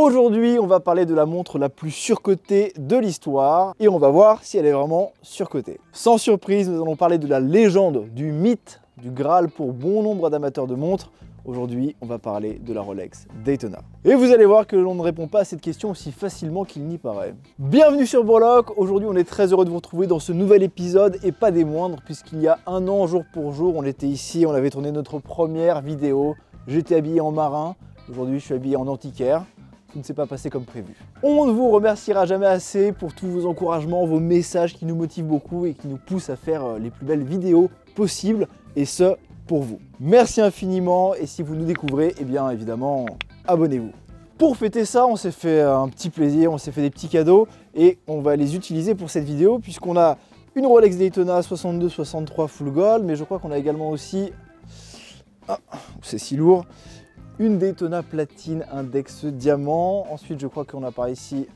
Aujourd'hui, on va parler de la montre la plus surcotée de l'histoire et on va voir si elle est vraiment surcotée. Sans surprise, nous allons parler de la légende, du mythe, du Graal pour bon nombre d'amateurs de montres. Aujourd'hui, on va parler de la Rolex Daytona. Et vous allez voir que l'on ne répond pas à cette question aussi facilement qu'il n'y paraît. Bienvenue sur Burlock. Aujourd'hui, on est très heureux de vous retrouver dans ce nouvel épisode et pas des moindres, puisqu'il y a un an, jour pour jour, on était ici, on avait tourné notre première vidéo. J'étais habillé en marin. Aujourd'hui, je suis habillé en antiquaire. Tout ne s'est pas passé comme prévu. On ne vous remerciera jamais assez pour tous vos encouragements, vos messages qui nous motivent beaucoup et qui nous poussent à faire les plus belles vidéos possibles, et ce, pour vous. Merci infiniment, et si vous nous découvrez, eh bien évidemment, abonnez-vous. Pour fêter ça, on s'est fait un petit plaisir, on s'est fait des petits cadeaux, et on va les utiliser pour cette vidéo, puisqu'on a une Rolex Daytona 62-63 full gold, mais je crois qu'on a également aussi... Ah, c'est si lourd. Une Daytona platine index diamant. Ensuite, je crois qu'on a par ici,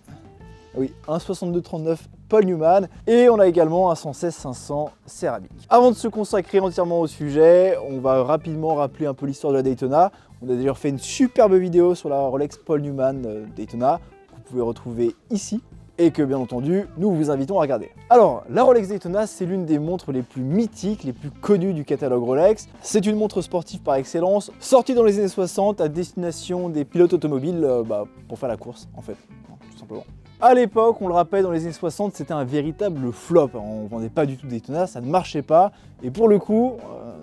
oui, un 62-39 Paul Newman. Et on a également un 116-500 céramique. Avant de se consacrer entièrement au sujet, on va rapidement rappeler un peu l'histoire de la Daytona. On a d'ailleurs fait une superbe vidéo sur la Rolex Paul Newman Daytona, que vous pouvez retrouver ici, et que bien entendu, nous vous invitons à regarder. Alors, la Rolex Daytona, c'est l'une des montres les plus mythiques, les plus connues du catalogue Rolex. C'est une montre sportive par excellence, sortie dans les années 60 à destination des pilotes automobiles pour faire la course, en fait, tout simplement. À l'époque, on le rappelle, dans les années 60, c'était un véritable flop. On ne vendait pas du tout Daytona, ça ne marchait pas. Et pour le coup,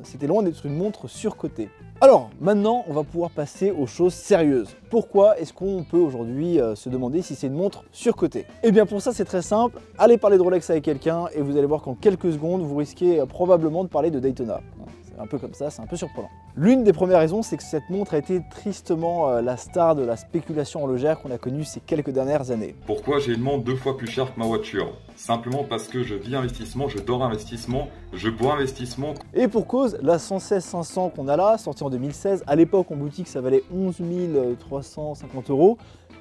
c'était loin d'être une montre surcotée. Alors, maintenant, on va pouvoir passer aux choses sérieuses. Pourquoi est-ce qu'on peut aujourd'hui se demander si c'est une montre surcotée? Eh bien, pour ça, c'est très simple. Allez parler de Rolex avec quelqu'un et vous allez voir qu'en quelques secondes, vous risquez probablement de parler de Daytona. Un peu comme ça, c'est un peu surprenant. L'une des premières raisons, c'est que cette montre a été tristement la star de la spéculation horlogère qu'on a connue ces quelques dernières années. Pourquoi j'ai une montre 2 fois plus chère que ma voiture? Simplement parce que je vis investissement, je dors investissement, je bois investissement. Et pour cause, la 116-500 qu'on a là, sortie en 2016, à l'époque en boutique ça valait 11 350 €.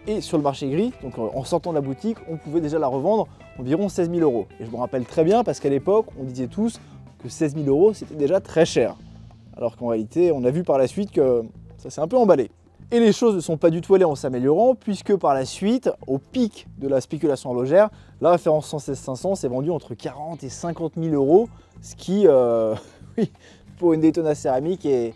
Et sur le marché gris, donc en sortant de la boutique, on pouvait déjà la revendre environ 16 000 €. Et je me rappelle très bien parce qu'à l'époque, on disait tous que 16 000 € c'était déjà très cher. Alors qu'en réalité, on a vu par la suite que ça s'est un peu emballé. Et les choses ne sont pas du tout allées en s'améliorant, puisque par la suite, au pic de la spéculation horlogère, la référence 116-500 s'est vendue entre 40 et 50 000 €, ce qui, oui, pour une Daytona céramique est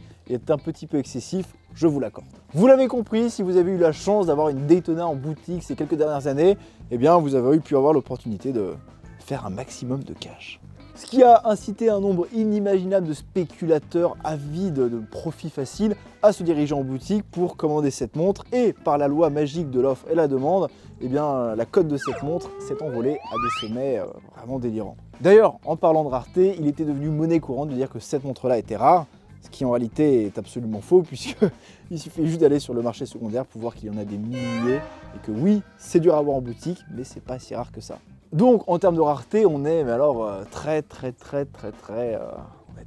un petit peu excessif, je vous l'accorde. Vous l'avez compris, si vous avez eu la chance d'avoir une Daytona en boutique ces quelques dernières années, eh bien vous avez pu avoir l'opportunité de faire un maximum de cash. Ce qui a incité un nombre inimaginable de spéculateurs avides de profits faciles à se diriger en boutique pour commander cette montre, et par la loi magique de l'offre et la demande, eh bien, la cote de cette montre s'est envolée à des sommets vraiment délirants. D'ailleurs, en parlant de rareté, il était devenu monnaie courante de dire que cette montre-là était rare, ce qui en réalité est absolument faux, puisqu'il suffit juste d'aller sur le marché secondaire pour voir qu'il y en a des milliers, et que oui, c'est dur à avoir en boutique, mais c'est pas si rare que ça. Donc en termes de rareté, on est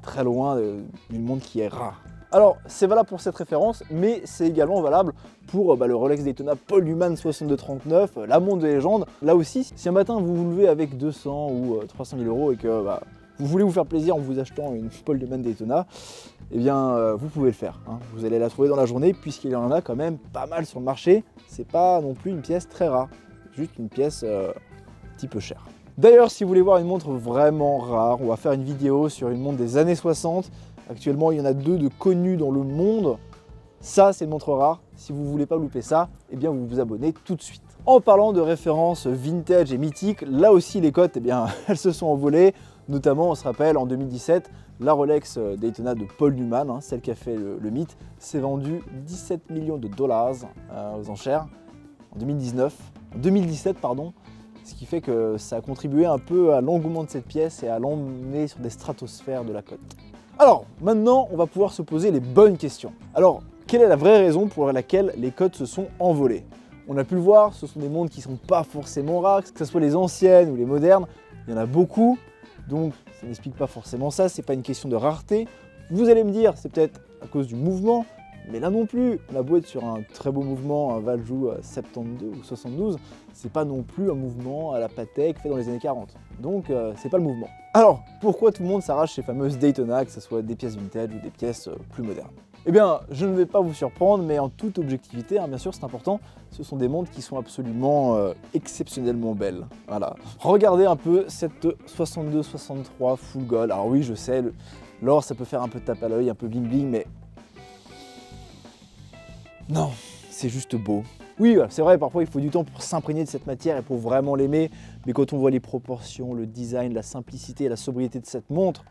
très loin d'une montre qui est rare. Alors c'est valable pour cette référence, mais c'est également valable pour le Rolex Daytona Paul Newman 62-39, la montre de légende. Là aussi, si un matin vous vous levez avec 200 ou 300 000 € et que vous voulez vous faire plaisir en vous achetant une Paul Newman Daytona, eh bien vous pouvez le faire. Vous allez la trouver dans la journée, puisqu'il y en a quand même pas mal sur le marché. C'est pas non plus une pièce très rare, juste une pièce petit peu cher. D'ailleurs, si vous voulez voir une montre vraiment rare, on va faire une vidéo sur une montre des années 60. Actuellement, il y en a 2 de connues dans le monde. Ça, c'est une montre rare. Si vous ne voulez pas louper ça, eh bien, vous vous abonnez tout de suite. En parlant de références vintage et mythiques, là aussi, les cotes, eh bien, elles se sont envolées. Notamment, on se rappelle, en 2017, la Rolex Daytona de Paul Newman, celle qui a fait le mythe, s'est vendue 17 millions de dollars aux enchères en 2017, pardon. Ce qui fait que ça a contribué un peu à l'engouement de cette pièce et à l'emmener sur des stratosphères de la cote. Alors, maintenant, on va pouvoir se poser les bonnes questions. Alors, quelle est la vraie raison pour laquelle les cotes se sont envolées? On a pu le voir, ce sont des montres qui ne sont pas forcément rares, que ce soit les anciennes ou les modernes, il y en a beaucoup, donc ça n'explique pas forcément ça, c'est pas une question de rareté. Vous allez me dire, c'est peut-être à cause du mouvement, mais là non plus, on a beau être sur un très beau mouvement, un Valjoux 72 ou 72, c'est pas non plus un mouvement à la Patek fait dans les années 40. Donc c'est pas le mouvement. Alors, pourquoi tout le monde s'arrache ces fameuses Daytona, que ce soit des pièces vintage ou des pièces plus modernes? Eh bien, je ne vais pas vous surprendre, mais en toute objectivité, hein, bien sûr, c'est important, ce sont des montres qui sont absolument exceptionnellement belles. Voilà. Regardez un peu cette 62-63 full gold. Alors oui, je sais, l'or, ça peut faire un peu tape à l'œil, un peu bling bling, mais non, c'est juste beau. Oui, c'est vrai, parfois il faut du temps pour s'imprégner de cette matière et pour vraiment l'aimer, mais quand on voit les proportions, le design, la simplicité, la sobriété de cette montre,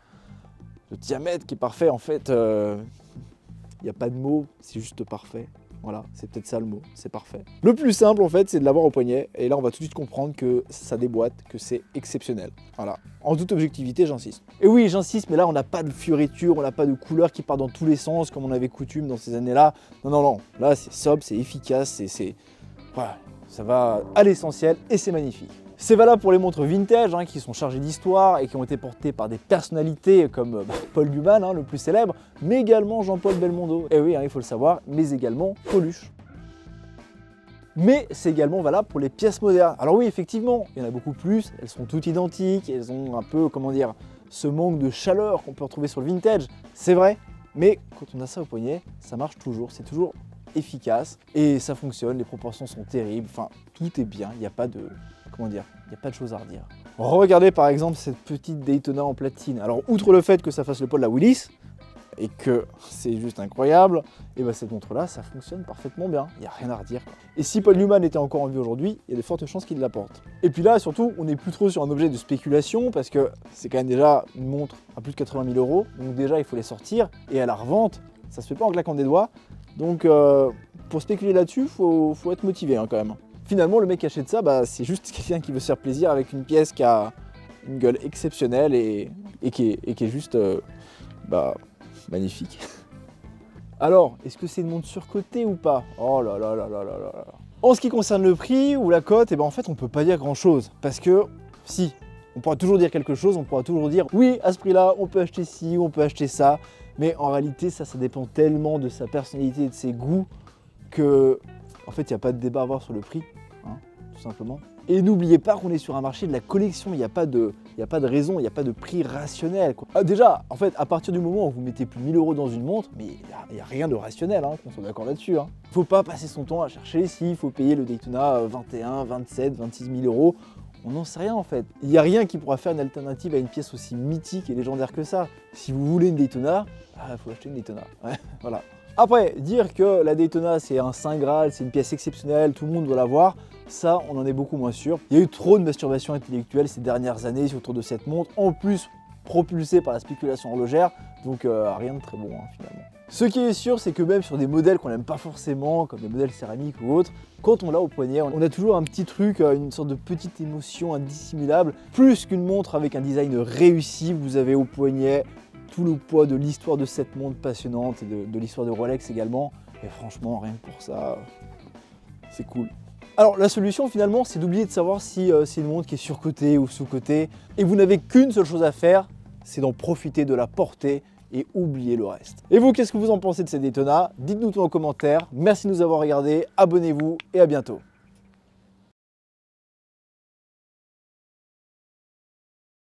le diamètre qui est parfait, en fait, il n'y a pas de mots, c'est juste parfait. Voilà, c'est peut-être ça le mot, c'est parfait. Le plus simple en fait, c'est de l'avoir au poignet, et là on va tout de suite comprendre que ça déboîte, que c'est exceptionnel. Voilà, en toute objectivité, j'insiste. Et oui, j'insiste, mais là on n'a pas de fioritures, on n'a pas de couleurs qui partent dans tous les sens, comme on avait coutume dans ces années-là. Non, non, non, là c'est sobre, c'est efficace, voilà, ça va à l'essentiel, et c'est magnifique. C'est valable pour les montres vintage hein, qui sont chargées d'histoire et qui ont été portées par des personnalités comme Paul Newman, hein, le plus célèbre, mais également Jean-Paul Belmondo. Et oui, hein, il faut le savoir, mais également Coluche. Mais c'est également valable pour les pièces modernes. Alors oui, effectivement, il y en a beaucoup plus, elles sont toutes identiques, elles ont un peu, comment dire, ce manque de chaleur qu'on peut retrouver sur le vintage, c'est vrai, mais quand on a ça au poignet, ça marche toujours, c'est toujours efficace et ça fonctionne, les proportions sont terribles, enfin tout est bien, il n'y a pas de, comment dire, il n'y a pas de choses à redire. Regardez par exemple cette petite Daytona en platine. Alors outre le fait que ça fasse le poids de la Willis et que c'est juste incroyable, et ben cette montre là ça fonctionne parfaitement bien, il n'y a rien à redire quoi. Et si Paul Newman était encore en vie aujourd'hui, il y a de fortes chances qu'il la porte. Et puis là surtout on n'est plus trop sur un objet de spéculation parce que c'est quand même déjà une montre à plus de 80 000 €, donc déjà il faut les sortir et à la revente ça se fait pas en claquant des doigts. Donc pour spéculer là-dessus, faut être motivé hein, quand même. Finalement, le mec qui achète ça, bah, c'est juste quelqu'un qui veut se faire plaisir avec une pièce qui a une gueule exceptionnelle et qui est juste magnifique. Alors, est-ce que c'est une montre surcotée ou pas? Oh là là là là là là là. En ce qui concerne le prix ou la cote, eh ben, en fait, on peut pas dire grand-chose. Parce que, si, on pourra toujours dire quelque chose, on pourra toujours dire oui, à ce prix-là, on peut acheter ci, on peut acheter ça. Mais en réalité, ça dépend tellement de sa personnalité et de ses goûts que, en fait, il n'y a pas de débat à avoir sur le prix, hein, tout simplement. Et n'oubliez pas qu'on est sur un marché de la collection, il n'y a pas de raison, il n'y a pas de prix rationnel, quoi. Ah, déjà, en fait, à partir du moment où vous mettez plus de 1000 € dans une montre, mais il n'y a rien de rationnel, hein, qu'on soit d'accord là-dessus. Hein. Faut pas passer son temps à chercher s'il faut payer le Daytona 21, 27, 26 000 €. On n'en sait rien en fait. Il n'y a rien qui pourra faire une alternative à une pièce aussi mythique et légendaire que ça. Si vous voulez une Daytona, il faut acheter une Daytona. Ouais, voilà. Après, dire que la Daytona c'est un saint graal, c'est une pièce exceptionnelle, tout le monde doit l'avoir, ça on en est beaucoup moins sûr. Il y a eu trop de masturbation intellectuelle ces dernières années autour de cette montre, en plus propulsée par la spéculation horlogère, donc rien de très bon hein, finalement. Ce qui est sûr, c'est que même sur des modèles qu'on n'aime pas forcément, comme des modèles céramiques ou autres, quand on l'a au poignet, on a toujours un petit truc, une sorte de petite émotion indissimulable. Plus qu'une montre avec un design réussi, vous avez au poignet tout le poids de l'histoire de cette montre passionnante et de l'histoire de Rolex également. Et franchement, rien que pour ça, c'est cool. Alors la solution finalement, c'est d'oublier de savoir si c'est une montre qui est surcotée ou sous-cotée. Et vous n'avez qu'une seule chose à faire, c'est d'en profiter, de la porter et oubliez le reste. Et vous, qu'est-ce que vous en pensez de cette Daytona? Dites-nous tout en commentaire. Merci de nous avoir regardés, abonnez-vous et à bientôt.